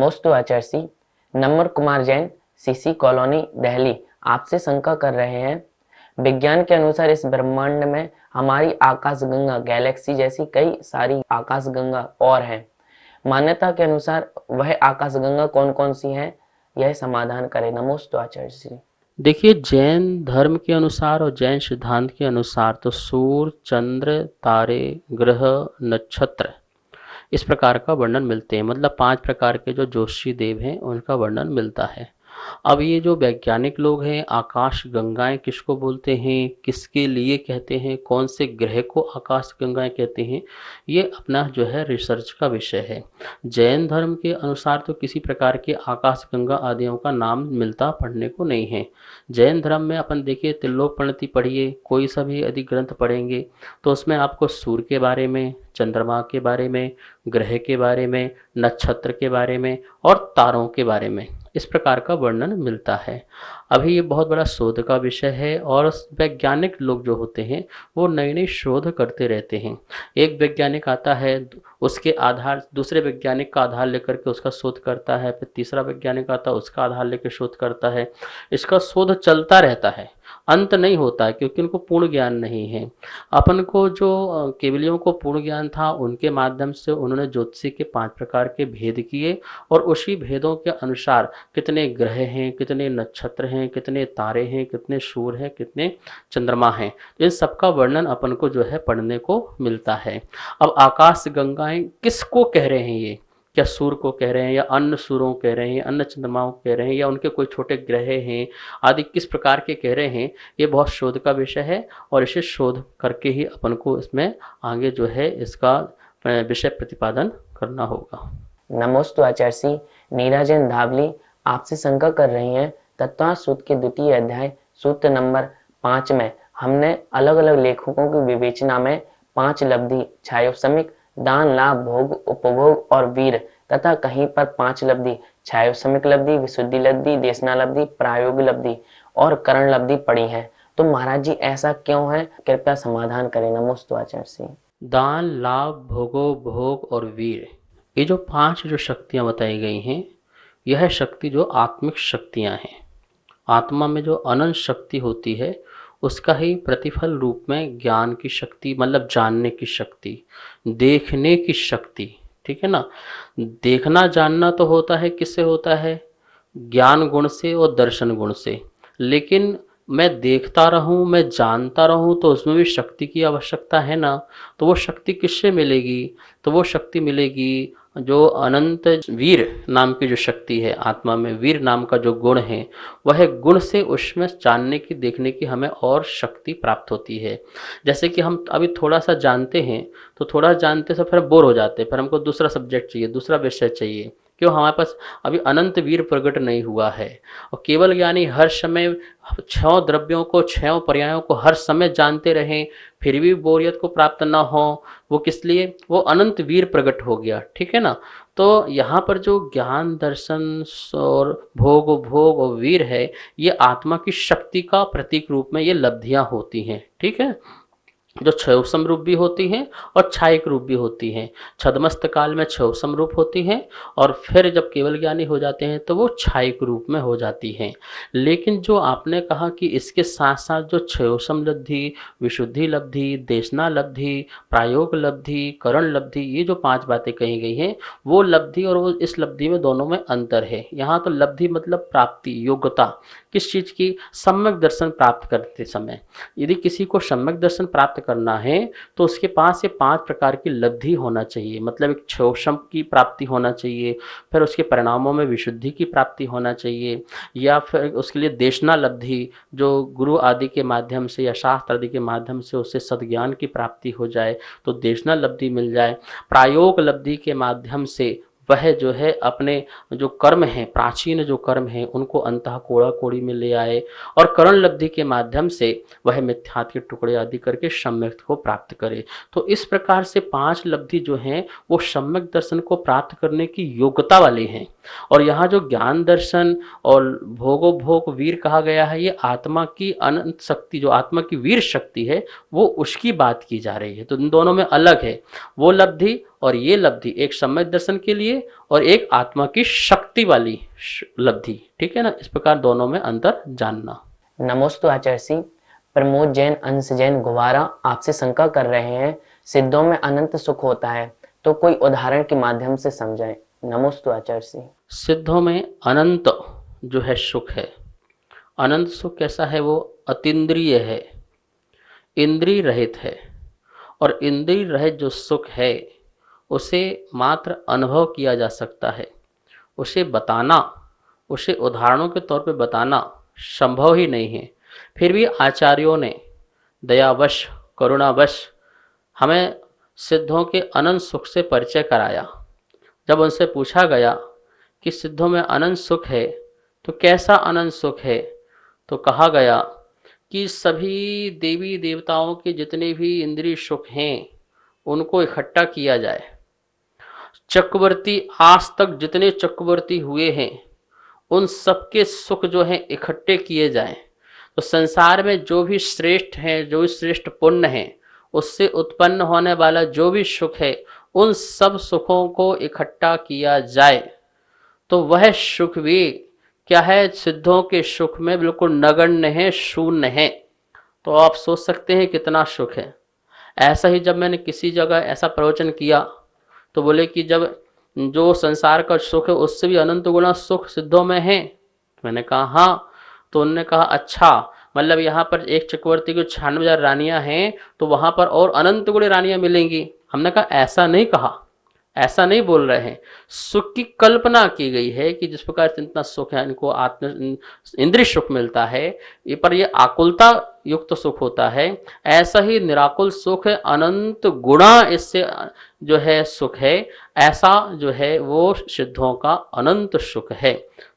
नमोस्तु आचार्य। नम्र Kumar Jain, CC colony, Delhi, आपसे शंका कर रहे हैं। विज्ञान के अनुसार इस ब्रह्मांड में हमारी आकाशगंगा गैलेक्सी जैसी कई सारी आकाशगंगा और हैं। मान्यता के अनुसार वह आकाशगंगा कौन कौन सी हैं, यह समाधान करें। नमोस्तु आचार्य जी। देखिए, जैन धर्म के अनुसार और जैन सिद्धांत के अनुसार तो सूर्य, चंद्र, तारे, ग्रह, नक्षत्र इस प्रकार का वर्णन मिलते हैं। मतलब 5 प्रकार के जो ज्योतिषी देव हैं उनका वर्णन मिलता है। अब ये जो वैज्ञानिक लोग हैं, आकाश गंगाएं किसको बोलते हैं, किसके लिए कहते हैं, कौन से ग्रह को आकाश गंगाएं कहते हैं, ये अपना जो है रिसर्च का विषय है। जैन धर्म के अनुसार तो किसी प्रकार के आकाश गंगा आदियों का नाम मिलता पढ़ने को नहीं है। जैन धर्म में अपन देखिए, त्रिलोकप्रणति पढ़िए, कोई सा भी यदि ग्रंथ पढ़ेंगे तो उसमें आपको सूर्य के बारे में, चंद्रमा के बारे में, ग्रह के बारे में, नक्षत्र के बारे में और तारों के बारे में इस प्रकार का वर्णन मिलता है। अभी ये बहुत बड़ा शोध का विषय है और वैज्ञानिक लोग जो होते हैं वो नई नई शोध करते रहते हैं। एक वैज्ञानिक आता है, उसके आधार दूसरे वैज्ञानिक का आधार लेकर के उसका शोध करता है, फिर तीसरा वैज्ञानिक आता है, उसका आधार लेकर शोध करता है। इसका शोध चलता रहता है, अंत नहीं होता है, क्योंकि उनको पूर्ण ज्ञान नहीं है। अपन को जो केवलियों को पूर्ण ज्ञान था, उनके माध्यम से उन्होंने ज्योतिषी के 5 प्रकार के भेद किए और उसी भेदों के अनुसार कितने ग्रह हैं, कितने नक्षत्र हैं, कितने तारे हैं, कितने सूर्य हैं, कितने चंद्रमा हैं, इन सबका वर्णन अपन को जो है पढ़ने को मिलता है। अब आकाश गंगाएं किसको कह रहे हैं, ये क्या सूर्य को कह रहे हैं या अन्य सूर्यों को कह रहे हैं, अन्य चंद्रमाओं को कह रहे हैं, या उनके कोई छोटे ग्रह हैं आदि किस प्रकार के कह रहे हैं, ये बहुत शोध का विषय है और इसे शोध करके ही अपन को इसमें आगे जो है इसका विषय प्रतिपादन करना होगा। नमोस्तु आचार्य। नीराजन धावली आपसे शंका कर रही हैं। तत्वार्थ सूत्र के द्वितीय अध्याय सूत्र नंबर 5 में हमने अलग अलग लेखकों की विवेचना में 5 लब्धि छायोसमिक, दान, लाभ, भोग, उपभोग और वीर तथा कहीं पर 5 लब्धि छायोसमिक लब्धि, विशुद्धि लब्धि, देशना लब्धि, प्रायोगिक लब्धि और करण लब्धि पड़ी है। तो महाराज जी ऐसा क्यों है, कृपया समाधान करें। नमोस्तु आचार्य। दान, लाभ, भोगो, भोग और वीर, ये जो 5 जो शक्तियां बताई गई हैं, यह शक्ति जो आत्मिक शक्तियां हैं। आत्मा में जो अनंत शक्ति होती है उसका ही प्रतिफल रूप में ज्ञान की शक्ति, मतलब जानने की शक्ति, देखने की शक्ति, ठीक है ना। देखना जानना तो होता है, किससे होता है, ज्ञान गुण से और दर्शन गुण से। लेकिन मैं देखता रहूं, मैं जानता रहूं, तो उसमें भी शक्ति की आवश्यकता है ना। तो वो शक्ति किससे मिलेगी, तो वो शक्ति मिलेगी जो अनंत वीर नाम की जो शक्ति है, आत्मा में वीर नाम का जो गुण है, वह गुण से उसमें जानने की, देखने की हमें और शक्ति प्राप्त होती है। जैसे कि हम अभी थोड़ा सा जानते हैं तो थोड़ा जानते से फिर बोर हो जाते हैं, फिर हमको दूसरा सब्जेक्ट चाहिए, दूसरा विषय चाहिए। क्यों, हमारे पास अभी अनंत वीर प्रकट नहीं हुआ है। और केवल ज्ञानी हर समय 6 द्रव्यों को, 6 पर्यायों को हर समय जानते रहें, फिर भी बोरियत को प्राप्त ना हो, वो किस लिए, वो अनंत वीर प्रकट हो गया, ठीक है ना। तो यहाँ पर जो ज्ञान, दर्शन और भोग और वीर है, ये आत्मा की शक्ति का प्रतीक रूप में ये लब्धियां होती हैं, ठीक है, जो क्षयोसम रूप भी होती हैं और छायक रूप भी होती हैं। छद्मस्त काल में क्षयोसम रूप होती हैं और फिर जब केवल ज्ञानी हो जाते हैं तो वो छायक रूप में हो जाती हैं। लेकिन जो आपने कहा कि इसके साथ साथ जो क्षयोसम लब्धि, विशुद्धि लब्धि, देशना लब्धि, प्रायोग लब्धि, करण लब्धि, ये जो 5 बातें कही गई हैं, वो लब्धि और वो इस लब्धि में दोनों में अंतर है। यहाँ तो लब्धि मतलब प्राप्ति, योग्यता, किस चीज की, सम्यक दर्शन प्राप्त करते समय। यदि किसी को सम्यक दर्शन प्राप्त करना है तो उसके पास ये 5 प्रकार की लब्धि होना चाहिए। मतलब एक क्षयोसम की प्राप्ति होना चाहिए, फिर उसके परिणामों में विशुद्धि की प्राप्ति होना चाहिए, या फिर उसके लिए देशना लब्धि, जो गुरु आदि के माध्यम से या शास्त्र आदि के माध्यम से उससे सद्ज्ञान की प्राप्ति हो जाए तो देशना लब्धि मिल जाए। प्रायोग लब्धि के माध्यम से वह जो है अपने जो कर्म हैं, प्राचीन जो कर्म हैं, उनको अंतः कोड़ा कोड़ी में ले आए, और करण लब्धि के माध्यम से वह मिथ्यात्व के टुकड़े आदि करके सम्यक को प्राप्त करे। तो इस प्रकार से 5 लब्धि जो हैं वो सम्यक दर्शन को प्राप्त करने की योग्यता वाली हैं। और यहाँ जो ज्ञान, दर्शन और भोगो भोग वीर कहा गया है, ये आत्मा की अनंत शक्ति, जो आत्मा की वीर शक्ति है, वो उसकी बात की जा रही है। तो इन दोनों में अलग है वो लब्धि और ये लब्धि एक सम्यक दर्शन के लिए और एक आत्मा की शक्ति वाली लब्धि, ठीक है ना। इस प्रकार दोनों में अंतर जानना। नमोस्तु आचार्य जी। प्रमोद जैन, अंश जैन, गुवारा आपसे शंका कर रहे हैं, सिद्धों में अनंत सुख होता है तो कोई उदाहरण के माध्यम से समझाएं। नमोस्तु आचार्य जी। सिद्धों में अनंत जो है सुख है, अनंत सुख कैसा है, वो अतीन्द्रिय है, इंद्रिय रहित है। और इंद्रिय रहित जो सुख है उसे मात्र अनुभव किया जा सकता है, उसे बताना, उसे उदाहरणों के तौर पे बताना संभव ही नहीं है। फिर भी आचार्यों ने दयावश, करुणावश हमें सिद्धों के अनंत सुख से परिचय कराया। जब उनसे पूछा गया कि सिद्धों में अनंत सुख है तो कैसा अनंत सुख है, तो कहा गया कि सभी देवी देवताओं के जितने भी इंद्रिय सुख हैं उनको इकट्ठा किया जाए, चक्रवर्ती आज तक जितने चक्रवर्ती हुए हैं उन सबके सुख जो हैं इकट्ठे किए जाएं, तो संसार में जो भी श्रेष्ठ हैं, जो भी श्रेष्ठ पुण्य हैं, उससे उत्पन्न होने वाला जो भी सुख है उन सब सुखों को इकट्ठा किया जाए तो वह सुख भी क्या है, सिद्धों के सुख में बिल्कुल नगण्य है, शून्य है। तो आप सोच सकते हैं कितना सुख है। ऐसा ही जब मैंने किसी जगह ऐसा प्रवचन किया तो बोले कि जब जो संसार का सुख है उससे भी अनंत गुना सुख सिद्धों में है। मैंने कहा हाँ। तो उन्होंने कहा अच्छा, मतलब यहाँ पर एक चक्रवर्ती की 96,000 रानियां हैं तो वहां पर और अनंत गुणे रानियां मिलेंगी। हमने कहा ऐसा नहीं कहा, ऐसा नहीं बोल रहे हैं। सुख की कल्पना की गई है कि जिस प्रकार से इतना सुख है, इनको आत्म इंद्रिय सुख मिलता है, ये पर ये आकुलता युक्त सुख होता है। ऐसा ही निराकुल सुख है, अनंत गुणा इससे जो है सुख है, ऐसा जो है वो सिद्धों का अनंत सुख है।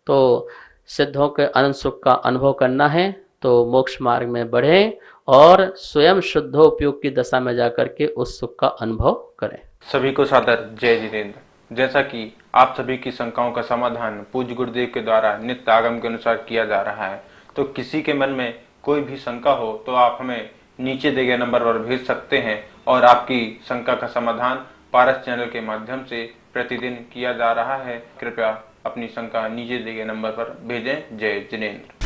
तो सिद्धों के अनंत सुख का अनुभव करना है तो मोक्ष मार्ग में बढ़ें और स्वयं शुद्धोपयोग की दशा में जाकर के उस सुख का अनुभव करें। सभी को सादर जय जितेंद्र। जैसा कि आप सभी की शंकाओं का समाधान पूज्य गुरुदेव के द्वारा नित्य आगम के अनुसार किया जा रहा है, तो किसी के मन में कोई भी शंका हो तो आप हमें नीचे दिए गए नंबर पर भेज सकते हैं और आपकी शंका का समाधान पारस चैनल के माध्यम से प्रतिदिन किया जा रहा है। कृपया अपनी शंका नीचे दिए गए नंबर पर भेजें। जय जितेंद्र।